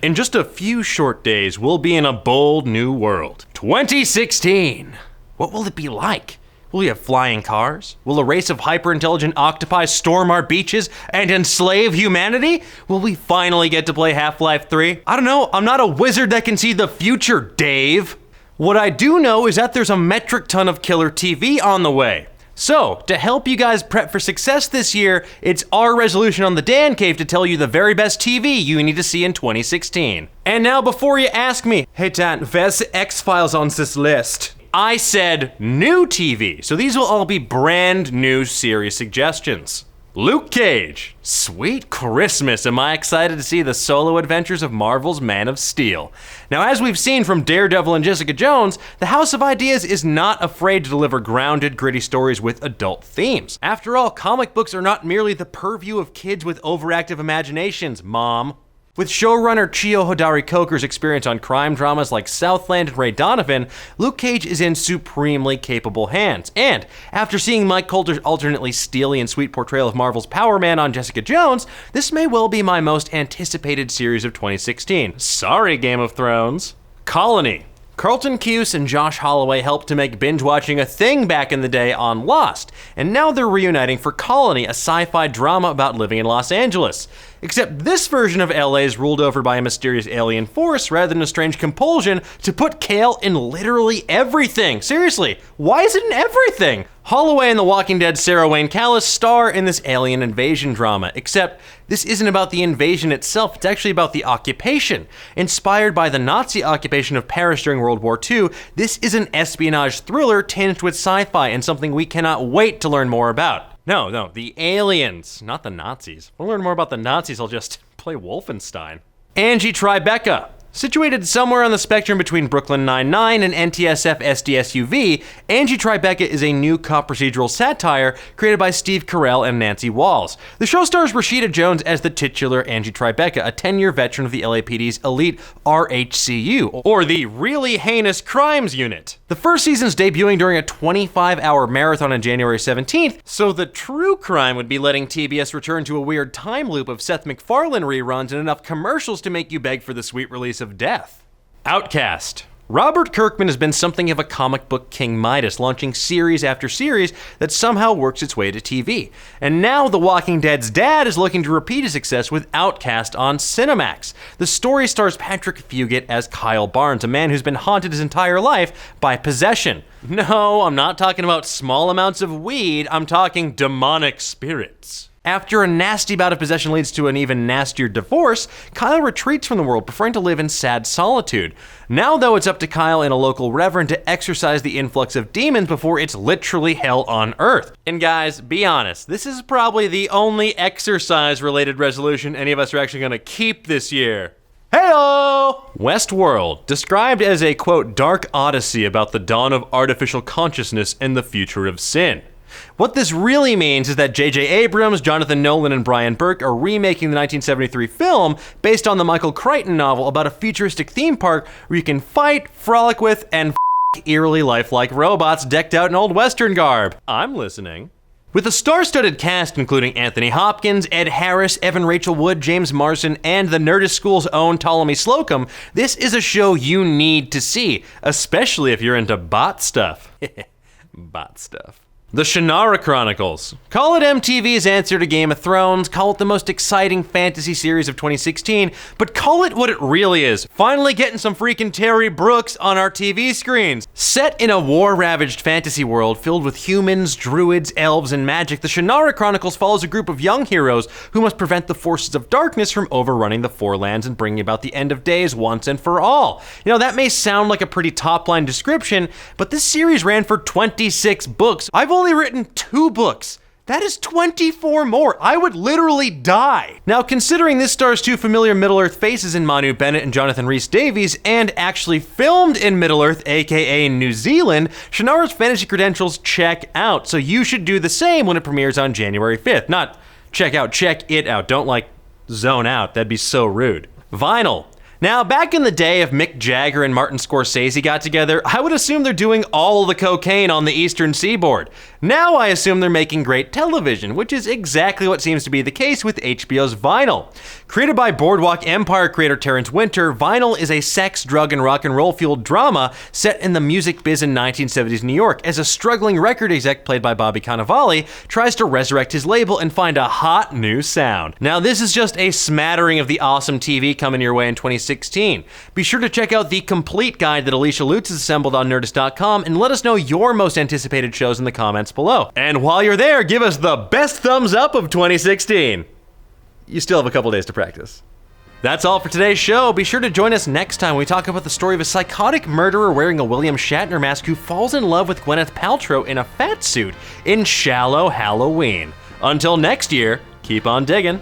In just a few short days, we'll be in a bold new world. 2016. What will it be like? Will we have flying cars? Will a race of hyper-intelligent octopi storm our beaches and enslave humanity? Will we finally get to play Half-Life 3? I don't know, I'm not a wizard that can see the future, Dave. What I do know is that there's a metric ton of killer TV on the way. So, to help you guys prep for success this year, it's our resolution on the Dan Cave to tell you the very best TV you need to see in 2016. And now before you ask me, hey Dan, where's the X-Files on this list? I said new TV, so these will all be brand new series suggestions. Luke Cage. Sweet Christmas, am I excited to see the solo adventures of Marvel's Man of Steel. Now, as we've seen from Daredevil and Jessica Jones, the House of Ideas is not afraid to deliver grounded, gritty stories with adult themes. After all, comic books are not merely the purview of kids with overactive imaginations, Mom. With showrunner Chio Hodari Coker's experience on crime dramas like Southland and Ray Donovan, Luke Cage is in supremely capable hands. And after seeing Mike Coulter's alternately steely and sweet portrayal of Marvel's Power Man on Jessica Jones, this may well be my most anticipated series of 2016. Sorry, Game of Thrones. Colony. Carlton Cuse and Josh Holloway helped to make binge-watching a thing back in the day on Lost, and now they're reuniting for Colony, a sci-fi drama about living in Los Angeles. Except this version of LA is ruled over by a mysterious alien force rather than a strange compulsion to put kale in literally everything. Seriously, why is it in everything? Holloway and The Walking Dead's Sarah Wayne Callis star in this alien invasion drama, except this isn't about the invasion itself, it's actually about the occupation. Inspired by the Nazi occupation of Paris during World War II, this is an espionage thriller tinged with sci-fi and something we cannot wait to learn more about. No, the aliens, not the Nazis. If I learn more about the Nazis, I'll just play Wolfenstein. Angie Tribeca. Situated somewhere on the spectrum between Brooklyn Nine-Nine and NTSF SDSUV, Angie Tribeca is a new cop procedural satire created by Steve Carell and Nancy Walls. The show stars Rashida Jones as the titular Angie Tribeca, a 10-year veteran of the LAPD's elite RHCU, or the Really Heinous Crimes Unit. The first season's debuting during a 25-hour marathon on January 17th, so the true crime would be letting TBS return to a weird time loop of Seth MacFarlane reruns and enough commercials to make you beg for the sweet release of death. Outcast. Robert Kirkman has been something of a comic book King Midas, launching series after series that somehow works its way to TV. And now The Walking Dead's dad is looking to repeat his success with Outcast on Cinemax. The story stars Patrick Fugit as Kyle Barnes, a man who's been haunted his entire life by possession. No, I'm not talking about small amounts of weed, I'm talking demonic spirits. After a nasty bout of possession leads to an even nastier divorce, Kyle retreats from the world, preferring to live in sad solitude. Now, though, it's up to Kyle and a local reverend to exorcise the influx of demons before it's literally hell on earth. And guys, be honest, this is probably the only exercise-related resolution any of us are actually going to keep this year. Heyo! Westworld, described as a, quote, dark odyssey about the dawn of artificial consciousness and the future of sin. What this really means is that J.J. Abrams, Jonathan Nolan, and Brian Burke are remaking the 1973 film based on the Michael Crichton novel about a futuristic theme park where you can fight, frolic with, and eerily lifelike robots decked out in old Western garb. I'm listening. With a star-studded cast including Anthony Hopkins, Ed Harris, Evan Rachel Wood, James Marsden, and the Nerdist School's own Ptolemy Slocum, this is a show you need to see, especially if you're into bot stuff. Bot stuff. The Shannara Chronicles. Call it MTV's answer to Game of Thrones, call it the most exciting fantasy series of 2016, but call it what it really is. Finally getting some freaking Terry Brooks on our TV screens. Set in a war-ravaged fantasy world filled with humans, druids, elves, and magic, the Shannara Chronicles follows a group of young heroes who must prevent the forces of darkness from overrunning the Four Lands and bringing about the end of days once and for all. You know, that may sound like a pretty top-line description, but this series ran for 26 books. I've only written 2 books. That is 24 more. I would literally die. Now, considering this stars 2 familiar Middle-earth faces in Manu Bennett and Jonathan Rhys-Davies, and actually filmed in Middle-earth, aka New Zealand, Shannara's fantasy credentials check out, so you should do the same when it premieres on January 5th. Not check out, check it out. Don't, like, zone out. That'd be so rude. Vinyl. Now, back in the day, if Mick Jagger and Martin Scorsese got together, I would assume they're doing all the cocaine on the eastern seaboard. Now I assume they're making great television, which is exactly what seems to be the case with HBO's Vinyl. Created by Boardwalk Empire creator Terrence Winter, Vinyl is a sex, drug, and rock and roll fueled drama set in the music biz in 1970s New York as a struggling record exec played by Bobby Cannavale tries to resurrect his label and find a hot new sound. Now, this is just a smattering of the awesome TV coming your way in 2016. Be sure to check out the complete guide that Alicia Lutz has assembled on Nerdist.com and let us know your most anticipated shows in the comments below. And while you're there, give us the best thumbs up of 2016. You still have a couple days to practice. That's all for today's show. Be sure to join us next time when we talk about the story of a psychotic murderer wearing a William Shatner mask who falls in love with Gwyneth Paltrow in a fat suit in Shallow Halloween. Until next year, keep on digging.